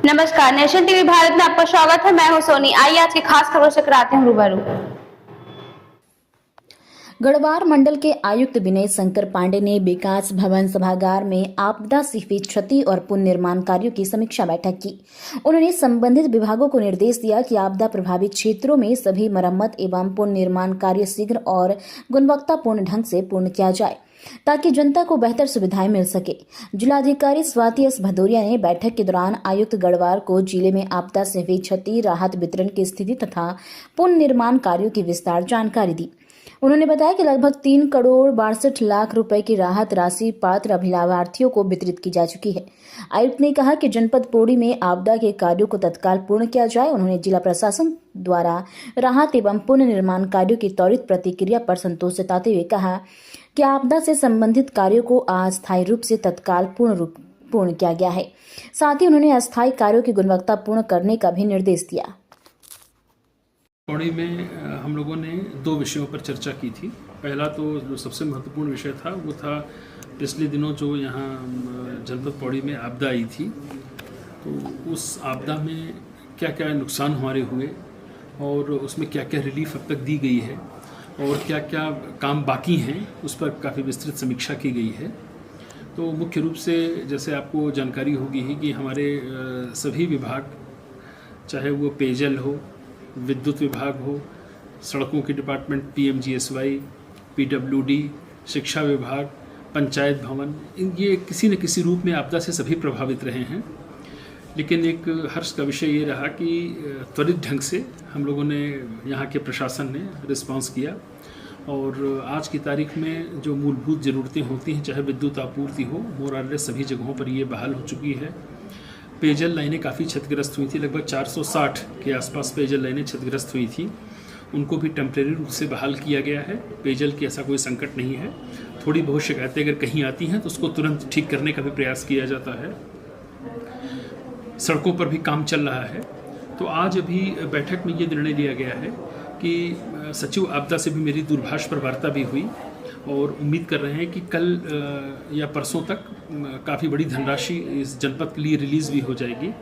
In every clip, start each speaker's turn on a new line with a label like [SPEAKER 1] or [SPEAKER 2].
[SPEAKER 1] नमस्कार, nation TV Bharat में आपका स्वागत है। मैं हूं सोनी। आइए आज की खास खबरों से कराते हैं रूबरू।
[SPEAKER 2] गढ़वार मंडल के आयुक्त विनय शंकर पांडे ने विकास भवन सभागार में आपदा से हुई क्षति और पुनर्निर्माण कार्यों की समीक्षा बैठक की। उन्होंने संबंधित विभागों को निर्देश दिया कि आपदा प्रभावित क्षेत्रों में सभी मरम्मत एवं पुनर्निर्माण कार्य शीघ्र और गुणवत्तापूर्ण ढंग से पूर्ण किया जाए ताकि जनता को बेहतर सुविधाएं मिल सके। जिलाधिकारी स्वाति एस भदौरिया ने बैठक के दौरान आयुक्त गढ़वार को जिले में आपदा से हुई क्षति, राहत वितरण की स्थिति तथा पुनर्निर्माण कार्यों की विस्तार जानकारी दी। उन्होंने बताया कि लगभग 3 करोड़ 62 लाख रुपए की राहत राशि पात्र लाभार्थियों को वितरित की जा चुकी है। आयुक्त ने कहा कि जनपद पौड़ी में आपदा के कार्यों को तत्काल पूर्ण किया जाए। उन्होंने जिला प्रशासन द्वारा राहत एवं पुनर्निर्माण कार्यों की त्वरित प्रतिक्रिया पर संतोष जताते हुए कहा कि आपदा से संबंधित कार्यों को अस्थायी रूप से तत्काल पूर्ण किया गया है। साथ ही उन्होंने अस्थायी कार्यों की गुणवत्ता पूर्ण करने का भी निर्देश दिया।
[SPEAKER 3] पौड़ी में हम लोगों ने 2 विषयों पर चर्चा की थी। पहला तो जो सबसे महत्वपूर्ण विषय था वो था पिछले दिनों जो यहाँ जनपद पौड़ी में आपदा आई थी, तो उस आपदा में क्या क्या नुकसान हमारे हुए और उसमें क्या क्या रिलीफ अब तक दी गई है और क्या क्या काम बाकी हैं, उस पर काफ़ी विस्तृत समीक्षा की गई है। तो मुख्य रूप से जैसे आपको जानकारी होगी ही कि हमारे सभी विभाग, चाहे वो पेयजल हो, विद्युत विभाग हो, सड़कों के डिपार्टमेंट PMGSY, PWD, शिक्षा विभाग, पंचायत भवन, ये किसी न किसी रूप में आपदा से सभी प्रभावित रहे हैं। लेकिन एक हर्ष का विषय ये रहा कि त्वरित ढंग से हम लोगों ने, यहाँ के प्रशासन ने रिस्पांस किया और आज की तारीख में जो मूलभूत ज़रूरतें होती हैं, चाहे विद्युत आपूर्ति हो, मोरालेस सभी जगहों पर ये बहाल हो चुकी है। पेयजल लाइनें काफ़ी क्षतिग्रस्त हुई थी, लगभग 460 के आसपास पेयजल लाइनें क्षतिग्रस्त हुई थी, उनको भी टेम्परेरी रूप से बहाल किया गया है। पेयजल की ऐसा कोई संकट नहीं है। थोड़ी बहुत शिकायतें अगर कहीं आती हैं तो उसको तुरंत ठीक करने का भी प्रयास किया जाता है। सड़कों पर भी काम चल रहा है। तो आज अभी बैठक में ये निर्णय लिया गया है कि सचिव आपदा से भी मेरी दूरभाष पर वार्ता भी हुई और उम्मीद कर रहे हैं कि कल या परसों तक काफ़ी बड़ी धनराशि इस जनपद के लिए रिलीज़ भी हो जाएगी।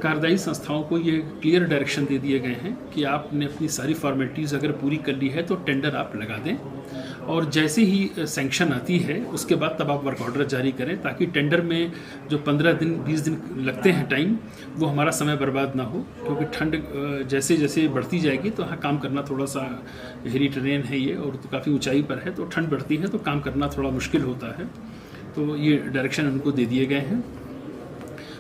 [SPEAKER 3] कार्यदायी संस्थाओं को ये क्लियर डायरेक्शन दे दिए गए हैं कि आपने अपनी सारी फॉर्मेलिटीज़ अगर पूरी कर ली है तो टेंडर आप लगा दें और जैसे ही सैंक्शन आती है उसके बाद तब आप वर्क ऑर्डर जारी करें, ताकि टेंडर में जो 15 दिन 20 दिन लगते हैं टाइम, वो हमारा समय बर्बाद ना हो। क्योंकि ठंड जैसे जैसे बढ़ती जाएगी तो हाँ, काम करना थोड़ा सा हेरी टेरेन है ये और तो काफ़ी ऊंचाई पर है, तो ठंड बढ़ती है तो काम करना थोड़ा मुश्किल होता है। तो ये डायरेक्शन उनको दे दिए गए हैं।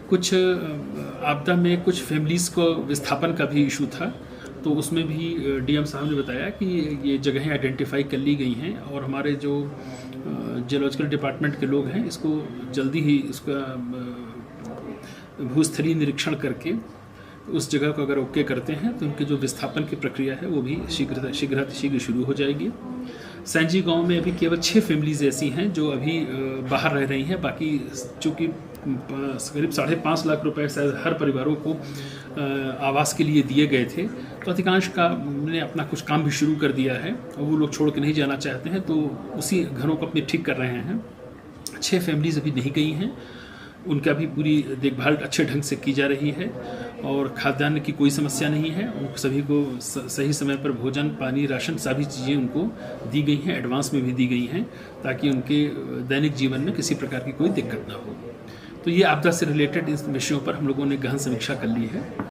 [SPEAKER 3] कुछ आपदा में कुछ फैमिलीज़ को विस्थापन का भी इशू था, तो उसमें भी DM साहब ने बताया कि ये जगहें आइडेंटिफाई कर ली गई हैं और हमारे जो जियोलॉजिकल डिपार्टमेंट के लोग हैं इसको जल्दी ही इसका भूस्थलीय निरीक्षण करके उस जगह को अगर ओके करते हैं तो उनकी जो विस्थापन की प्रक्रिया है वो भी शीघ्र शुरू हो जाएगी। सैंजी गांव में अभी केवल 6 फैमिलीज़ ऐसी हैं जो अभी बाहर रह रही हैं। बाकी चूँकि करीब 5.5 लाख रुपए शायद हर परिवारों को आवास के लिए दिए गए थे, तो अधिकांश का ने अपना कुछ काम भी शुरू कर दिया है और वो लोग छोड़ के नहीं जाना चाहते हैं, तो उसी घरों को अपने ठीक कर रहे हैं। 6 फैमिलीज़ अभी नहीं गई हैं, उनका भी पूरी देखभाल अच्छे ढंग से की जा रही है और खाद्यान्न की कोई समस्या नहीं है। उन सभी को सही समय पर भोजन, पानी, राशन सभी चीज़ें उनको दी गई हैं, एडवांस में भी दी गई हैं, ताकि उनके दैनिक जीवन में किसी प्रकार की कोई दिक्कत ना हो। तो ये आपदा से रिलेटेड इस विषयों पर हम लोगों ने गहन समीक्षा कर ली है।